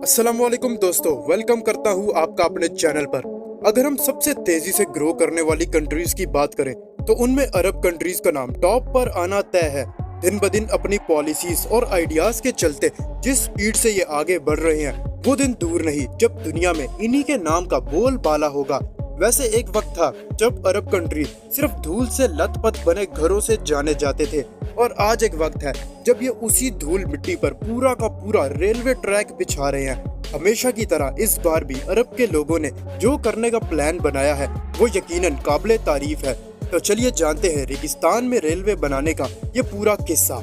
अस्सलामुअलैकुम दोस्तों, वेलकम करता हूँ आपका अपने चैनल पर। अगर हम सबसे तेजी से ग्रो करने वाली कंट्रीज की बात करें तो उनमें अरब कंट्रीज का नाम टॉप पर आना तय है। दिन ब दिन अपनी पॉलिसीज और आइडियाज के चलते जिस स्पीड से ये आगे बढ़ रहे हैं वो दिन दूर नहीं जब दुनिया में इन्हीं के नाम का बोलबाला होगा। वैसे एक वक्त था जब अरब कंट्री सिर्फ धूल से लथपथ बने घरों से जाने जाते थे, और आज एक वक्त है जब ये उसी धूल मिट्टी पर पूरा का पूरा रेलवे ट्रैक बिछा रहे हैं। हमेशा की तरह इस बार भी अरब के लोगों ने जो करने का प्लान बनाया है वो यकीनन काबिले तारीफ है। तो चलिए जानते हैं रेगिस्तान में रेलवे बनाने का ये पूरा किस्सा।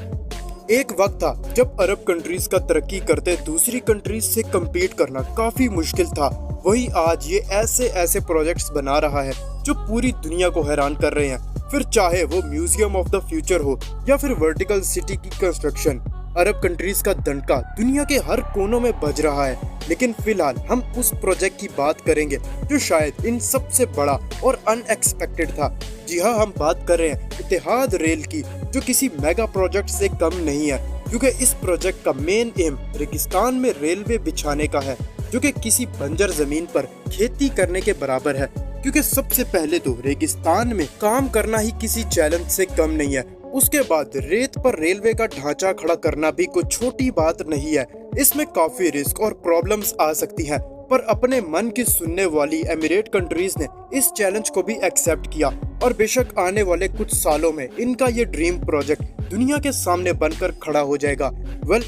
एक वक्त था जब अरब कंट्रीज का तरक्की करते दूसरी कंट्रीज से कम्पीट करना काफी मुश्किल था। वही आज ये ऐसे ऐसे प्रोजेक्ट्स बना रहा है जो पूरी दुनिया को हैरान कर रहे हैं। फिर चाहे वो म्यूजियम ऑफ द फ्यूचर हो या फिर वर्टिकल सिटी की कंस्ट्रक्शन, अरब कंट्रीज का डंका दुनिया के हर कोनों में बज रहा है। लेकिन फिलहाल हम उस प्रोजेक्ट की बात करेंगे जो शायद इन सबसे बड़ा और अनएक्सपेक्टेड था। जी हाँ, हम बात कर रहे हैं इत्तेहाद रेल की, जो किसी मेगा प्रोजेक्ट से कम नहीं है, क्योंकि इस प्रोजेक्ट का मेन एम रेगिस्तान में रेलवे बिछाने का है, जो कि किसी बंजर जमीन पर खेती करने के बराबर है। क्योंकि सबसे पहले तो रेगिस्तान में काम करना ही किसी चैलेंज से कम नहीं है, उसके बाद रेत पर रेलवे का ढांचा खड़ा करना भी कोई छोटी बात नहीं है। इसमें काफी रिस्क और प्रॉब्लम्स आ सकती हैं, पर अपने मन की सुनने वाली एमिरेट कंट्रीज ने इस चैलेंज को भी एक्सेप्ट किया, और बेशक आने वाले कुछ सालों में इनका ये ड्रीम प्रोजेक्ट दुनिया के सामने बनकर खड़ा हो जाएगा।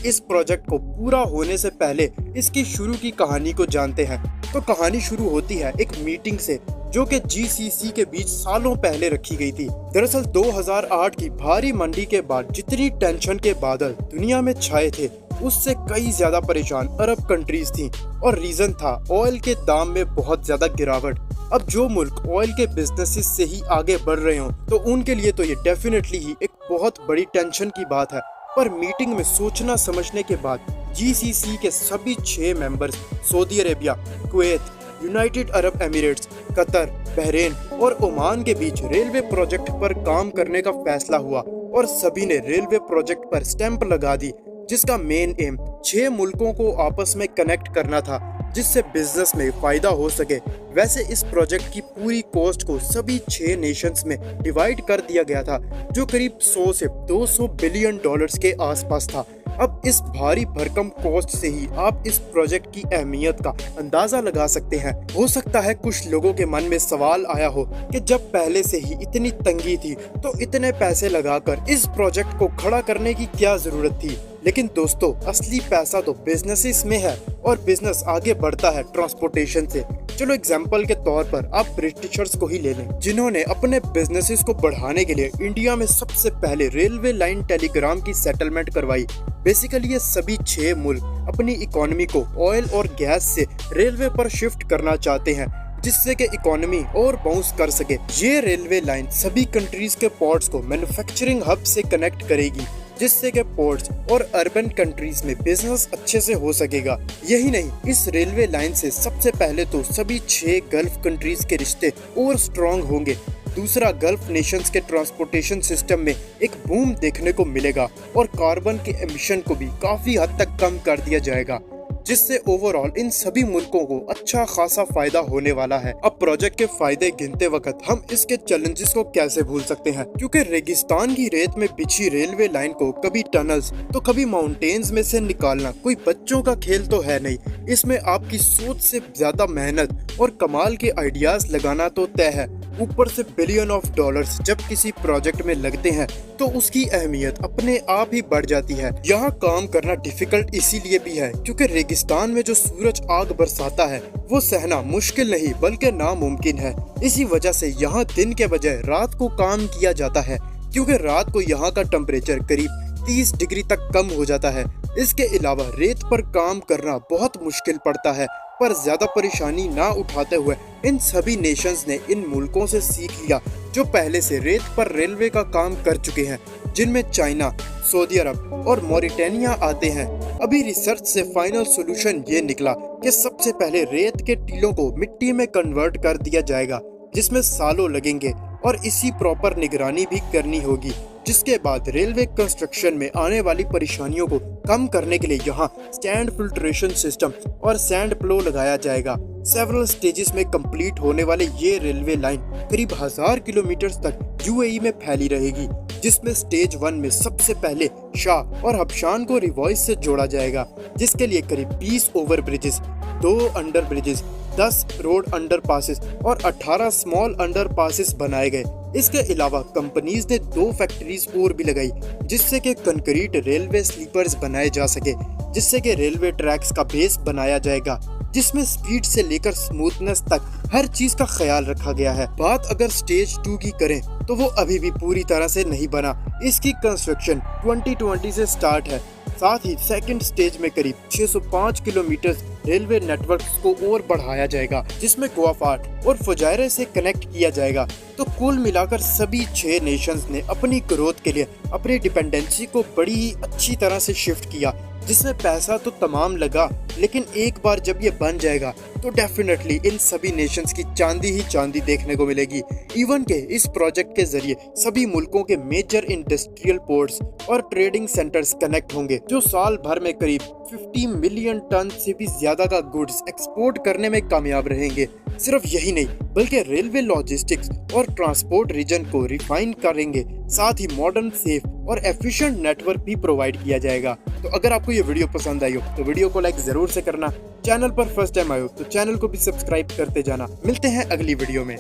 इस प्रोजेक्ट को पूरा होने से पहले इसकी शुरू की कहानी को जानते हैं। तो कहानी शुरू होती है एक मीटिंग से जो कि जीसीसी के बीच सालों पहले रखी गई थी। दरअसल 2008 की भारी मंदी के बाद जितनी टेंशन के बादल दुनिया में छाए थे उससे कई ज्यादा परेशान अरब कंट्रीज थीं, और रीजन था ऑयल के दाम में बहुत ज्यादा गिरावट। अब जो मुल्क ऑयल के बिजनेसेस से ही आगे बढ़ रहे हों तो उनके लिए तो ये डेफिनेटली ही एक बहुत बड़ी टेंशन की बात है। पर मीटिंग में सोचना समझने के बाद जीसीसी के सभी 6 members Saudi Arabia, Kuwait, United Arab Emirates, Qatar, Bahrain और ओमान के बीच रेलवे प्रोजेक्ट पर काम करने का फैसला हुआ, और सभी ने रेलवे प्रोजेक्ट पर स्टैंप लगा दी, जिसका मेन एम 6 मुल्कों को आपस में कनेक्ट करना था जिससे बिजनेस में फायदा हो सके। वैसे इस प्रोजेक्ट की पूरी कॉस्ट को सभी 6 नेशंस में डिवाइड कर दिया गया था, जो करीब 100 से 200 बिलियन डॉलर्स के आसपास था। अब इस भारी भरकम कॉस्ट से ही आप इस प्रोजेक्ट की अहमियत का अंदाजा लगा सकते हैं। हो सकता है कुछ लोगों के मन में सवाल आया हो कि जब पहले से ही इतनी तंगी थी तो इतने पैसे लगाकर इस प्रोजेक्ट को खड़ा करने की क्या जरूरत थी। लेकिन दोस्तों, असली पैसा तो बिजनेसेस में है, और बिजनेस आगे बढ़ता है ट्रांसपोर्टेशन से। चलो एग्जाम्पल के तौर पर आप ब्रिटिशर्स को ही ले लें, जिन्होंने अपने बिजनेसेस को बढ़ाने के लिए इंडिया में सबसे पहले रेलवे लाइन टेलीग्राम की सेटलमेंट करवाई। बेसिकली ये सभी 6 मुल्क अपनी इकोनॉमी को ऑयल और गैस से रेलवे पर शिफ्ट करना चाहते हैं, जिससे कि इकोनॉमी और बाउंस कर सके। ये रेलवे लाइन सभी कंट्रीज के पोर्ट्स को मैन्युफैक्चरिंग हब से कनेक्ट करेगी, जिससे कि पोर्ट्स और अर्बन कंट्रीज में बिजनेस अच्छे से हो सकेगा। यही नहीं, इस रेलवे लाइन से सबसे पहले तो सभी 6 गल्फ कंट्रीज के रिश्ते और स्ट्रॉन्ग होंगे। दूसरा, गल्फ नेशंस के ट्रांसपोर्टेशन सिस्टम में एक बूम देखने को मिलेगा, और कार्बन के एमिशन को भी काफी हद तक कम कर दिया जाएगा, जिससे ओवरऑल इन सभी मुल्कों को अच्छा खासा फायदा होने वाला है। अब प्रोजेक्ट के फायदे गिनते वक्त हम इसके चैलेंजेस को कैसे भूल सकते हैं, क्योंकि रेगिस्तान की रेत में बिछी रेलवे लाइन को कभी टनल्स तो कभी माउंटेन्स में से निकालना कोई बच्चों का खेल तो है नहीं। इसमें आपकी सोच से ज्यादा मेहनत और कमाल के आइडियाज लगाना तो तय है। ऊपर से बिलियन ऑफ डॉलर्स जब किसी प्रोजेक्ट में लगते हैं तो उसकी अहमियत अपने आप ही बढ़ जाती है। यहाँ काम करना डिफिकल्ट इसीलिए भी है क्योंकि रेगिस्तान में जो सूरज आग बरसाता है वो सहना मुश्किल नहीं बल्कि नामुमकिन है। इसी वजह से यहाँ दिन के बजाय रात को काम किया जाता है, क्योंकि रात को यहाँ का टेम्परेचर करीब 30 डिग्री तक कम हो जाता है। इसके अलावा रेत पर काम करना बहुत मुश्किल पड़ता है, पर ज्यादा परेशानी ना उठाते हुए इन सभी नेशंस ने इन मुल्कों से सीख लिया जो पहले से रेत पर रेलवे का काम कर चुके हैं, जिनमें चाइना, सऊदी अरब और मॉरिटानिया आते हैं। अभी रिसर्च से फाइनल सॉल्यूशन ये निकला कि सबसे पहले रेत के टीलों को मिट्टी में कन्वर्ट कर दिया जाएगा, जिसमें सालों लगेंगे, और इसी प्रॉपर निगरानी भी करनी होगी, जिसके बाद रेलवे कंस्ट्रक्शन में आने वाली परेशानियों को कम करने के लिए यहाँ स्टैंड फिल्ट्रेशन सिस्टम और सैंड प्लो लगाया जाएगा। सेवरल स्टेजेस में कंप्लीट होने वाले ये रेलवे लाइन करीब 1000 किलोमीटर तक यूएई में फैली रहेगी, जिसमें स्टेज 1 में सबसे पहले शाह और हबशान को रिवॉइस से जोड़ा जाएगा, जिसके लिए करीब 20 over bridges, 2 under bridges, 10 road under passes और 18 स्मॉल अंडर पासिस बनाए गए। इसके अलावा कंपनीज ने 2 फैक्ट्रीज और भी लगाई, जिससे कि कंक्रीट रेलवे स्लीपर्स बनाए जा सके, जिससे कि रेलवे ट्रैक्स का बेस बनाया जाएगा, जिसमें स्पीड से लेकर स्मूथनेस तक हर चीज का ख्याल रखा गया है। बात अगर स्टेज 2 की करें तो वो अभी भी पूरी तरह से नहीं बना। इसकी कंस्ट्रक्शन 2020 से स्टार्ट है। साथ ही सेकंड स्टेज में करीब 605 किलोमीटर रेलवे नेटवर्क को और बढ़ाया जाएगा, जिसमें गुवाहाटी और फुजायरा से कनेक्ट किया जाएगा। तो कुल मिलाकर सभी 6 नेशंस ने अपनी ग्रोथ के लिए अपनी डिपेंडेंसी को बड़ी ही अच्छी तरह से शिफ्ट किया, जिसमें पैसा तो तमाम लगा, लेकिन एक बार जब ये बन जाएगा तो डेफिनेटली इन सभी नेशंस की चांदी ही चांदी देखने को मिलेगी। इवन के इस प्रोजेक्ट के जरिए सभी मुल्कों के मेजर इंडस्ट्रियल पोर्ट्स और ट्रेडिंग सेंटर्स कनेक्ट होंगे, जो साल भर में करीब 50 मिलियन टन से भी ज्यादा का गुड्स एक्सपोर्ट करने में कामयाब रहेंगे। सिर्फ यही नहीं, बल्कि रेलवे लॉजिस्टिक्स और ट्रांसपोर्ट रीजन को रिफाइन करेंगे। साथ ही मॉडर्न, सेफ और एफिशिएंट नेटवर्क भी प्रोवाइड किया जाएगा। तो अगर आपको ये वीडियो पसंद आई हो तो वीडियो को लाइक जरूर से करना। चैनल पर फर्स्ट टाइम आए हो तो चैनल को भी सब्सक्राइब करते जाना। मिलते हैं अगली वीडियो में।